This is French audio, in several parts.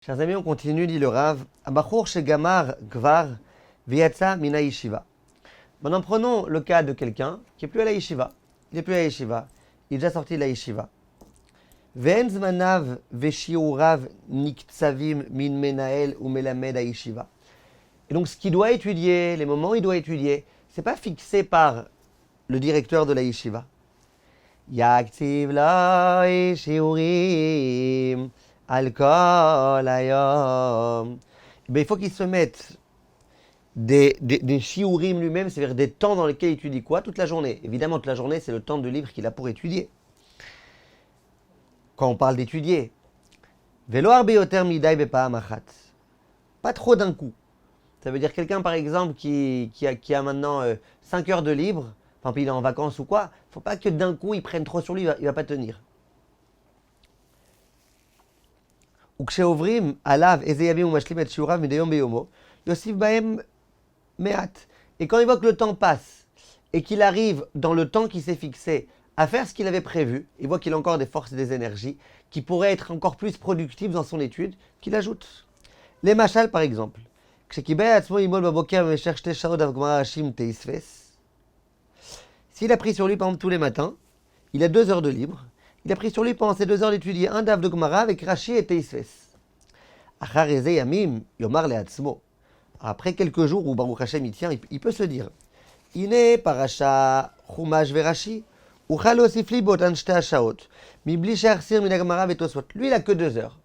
Chers amis, on continue, dit le Rav. Abachur shegamar gvar v'yatsa mina yeshiva. Maintenant, prenons le cas de quelqu'un qui est plus à la yeshiva. Il est plus à la yeshiva. Il est déjà sorti de la yeshiva. Ve'en zmanav ve'shiurav niktsavim min menael ou melamed à yeshiva. Et donc, ce qu'il doit étudier, les moments où il doit étudier, c'est pas fixé par le directeur de la yeshiva. Yaktiv la shiurim. Alcool, ayom. Il faut qu'il se mette des shiurim lui-même, c'est-à-dire des temps dans lesquels il étudie quoi? Toute la journée. Évidemment, toute la journée, c'est le temps de libre qu'il a pour étudier. Quand on parle d'étudier, Velo arbe yoter midai bepa'am achat. Pas trop d'un coup. Ça veut dire quelqu'un, par exemple, qui a maintenant 5 heures de libre, enfin, puis il est en vacances ou quoi, il ne faut pas que d'un coup, il prenne trop sur lui, il ne va pas tenir. וכשעוברים עליו איזה ימים הוא משלים את שיעוריו מדי יום ביומו, יוסיף בהם מעט. Et quand il voit que le temps passe et qu'il arrive dans le temps qui s'est fixé à faire ce qu'il avait prévu, il voit qu'il a encore des forces et des énergies qui pourraient être encore plus productives dans son étude, qu'il ajoute. Les machal par exemple. כשקיבל עצמו ללמוד בבוקר במשך 2 שעות דף גמרא רש"י תספס, s'il a pris sur lui par exemple tous les matins, il a 2 heures de libre. Il a pris sur lui pendant ces 2 heures d'étudier un daf de Gemara avec Rashi et Teisves. Achar eze yamim yomar leatzmo. Après quelques jours où Baruch Hashem y tient, il peut se dire Ine parasha chumash verashi uchal osif li botan shte hashaot mibli she'achsir min haGemara veTosfot. Lui, il a que 2 heures.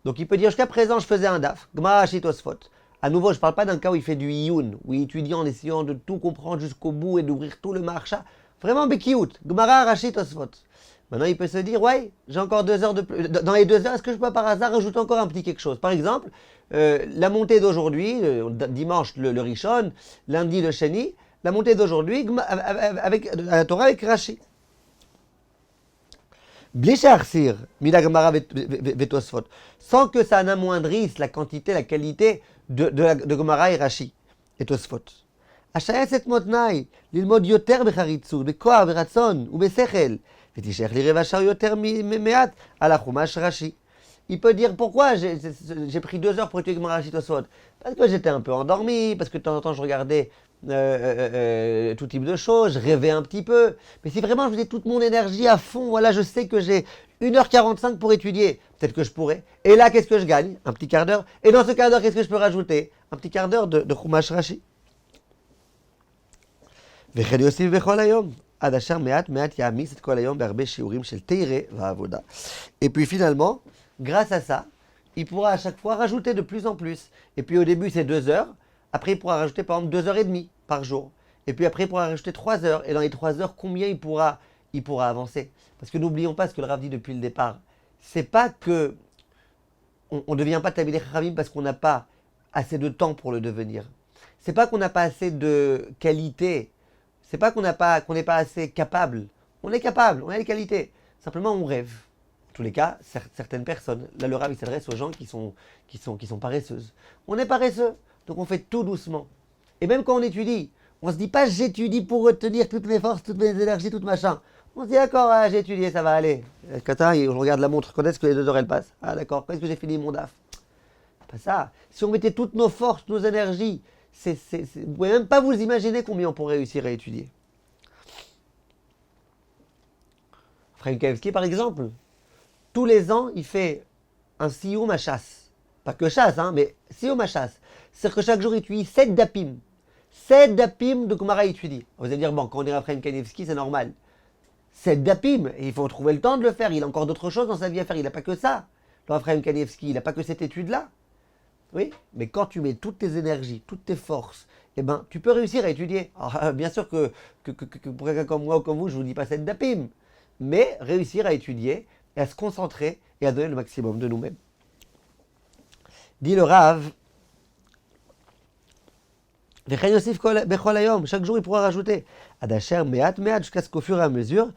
Donc il peut dire jusqu'à présent, je faisais un daf, Gemara Rashi Tosfot. À nouveau, je ne parle pas d'un cas où il fait du iyun, où il étudie en essayant de tout comprendre jusqu'au bout et d'ouvrir tout le marsha. Vraiment bekiout, Gemara Rashi Tosfot. Maintenant, il peut se dire, ouais, j'ai encore 2 heures de plus. Dans les 2 heures, est-ce que je peux par hasard rajouter encore un petit quelque chose? Par exemple, la montée d'aujourd'hui, dimanche le Rishon, lundi le Sheni, la montée d'aujourd'hui avec la Torah avec Rashi. Blisharsir, Mida Gemara Vetosfot, sans que ça n'amoindrisse la quantité, la qualité de Gemara et Rashi et Tosfot. השייס את מותניי ללמוד יותר בחריצות, בכוח, ברצון ובשכל, ותישאר לי רבע שעה יותר מעט על החומש ראשי. Il peut dire pourquoi j'ai pris 2 heures pour étudier Gemara Rashi Tosfot. Parce que j'étais un peu endormi, parce que de temps en temps je regardais tout type de choses, je rêvais un petit peu. Mais si vraiment je faisais toute mon énergie à fond, voilà, je sais que j'ai 1h45 pour étudier, peut-être que je pourrais. Et là, qu'est-ce que je gagne? Un petit quart d'heure. Et dans ce quart d'heure, qu'est-ce que je peux rajouter? Un petit quart d'heure de Chumash Rashi. וכן יוסיף בכל היום, עד אשר מעט מעט יעמיס את כל היום בהרבה שיעורים של תירא ועבודה. Et puis finalement, grâce à ça, il pourra à chaque fois rajouter de plus en plus. Et puis au début c'est 2 heures, après il pourra rajouter par exemple 2 heures et demie par jour. Et puis après il pourra rajouter 3 heures. Et dans les 3 heures, combien il pourra avancer? Parce que n'oublions pas ce que le Rav dit depuis le départ. C'est pas que on ne devient pas Talmidei Chachamim parce qu'on n'a pas assez de temps pour le devenir. C'est pas qu'on n'a pas assez de qualité. C'est pas qu'on n'est pas assez capable. On est capable, on a les qualités. Simplement, on rêve. En tous les cas, certaines personnes. Là, le Rav, il s'adresse aux gens qui sont paresseuses. On est paresseux, donc on fait tout doucement. Et même quand on étudie, on se dit pas j'étudie pour retenir toutes mes forces, toutes mes énergies, tout machin. On se dit d'accord, j'ai étudié, ça va aller. Kata, on regarde la montre, quand est-ce que les 2 heures elles passent? Ah d'accord, quand est-ce que j'ai fini mon daf? C'est pas ça. Si on mettait toutes nos forces, nos énergies, vous ne pouvez même pas vous imaginer combien on pourrait réussir à étudier. Frank Kevski, par exemple, tous les ans, il fait un siyum à chasse. Pas que chasse, hein, mais siyum à chasse. C'est-à-dire que chaque jour, il étudie 7 dapim. 7 dapim de Gemara étudie. Vous allez dire, bon, quand on est à Frank Kevski, c'est normal. 7 dapim, et il faut trouver le temps de le faire. Il a encore d'autres choses dans sa vie à faire. Il n'a pas que ça. Le Raphaël Kanievski, il n'a pas que cette étude-là. Oui, mais quand tu mets toutes tes énergies, toutes tes forces, eh ben, tu peux réussir à étudier. Alors, bien sûr que pour quelqu'un comme moi ou comme vous, je ne vous dis pas cette dapim, mais réussir à étudier et à se concentrer et à donner le maximum de nous-mêmes. Dit le Rav, chaque jour il pourra rajouter, Adasher me'at me'at, jusqu'à ce qu'au fur et à mesure,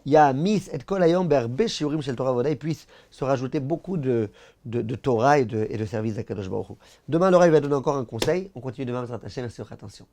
Ya'amis et kol hayom be'arbe shiurim shel Torah avoda, il puisse se rajouter beaucoup de Torah et de services à Kadosh Baruch Hu. Demain, Laura, il va donner encore un conseil. On continue demain, merci de votre attention.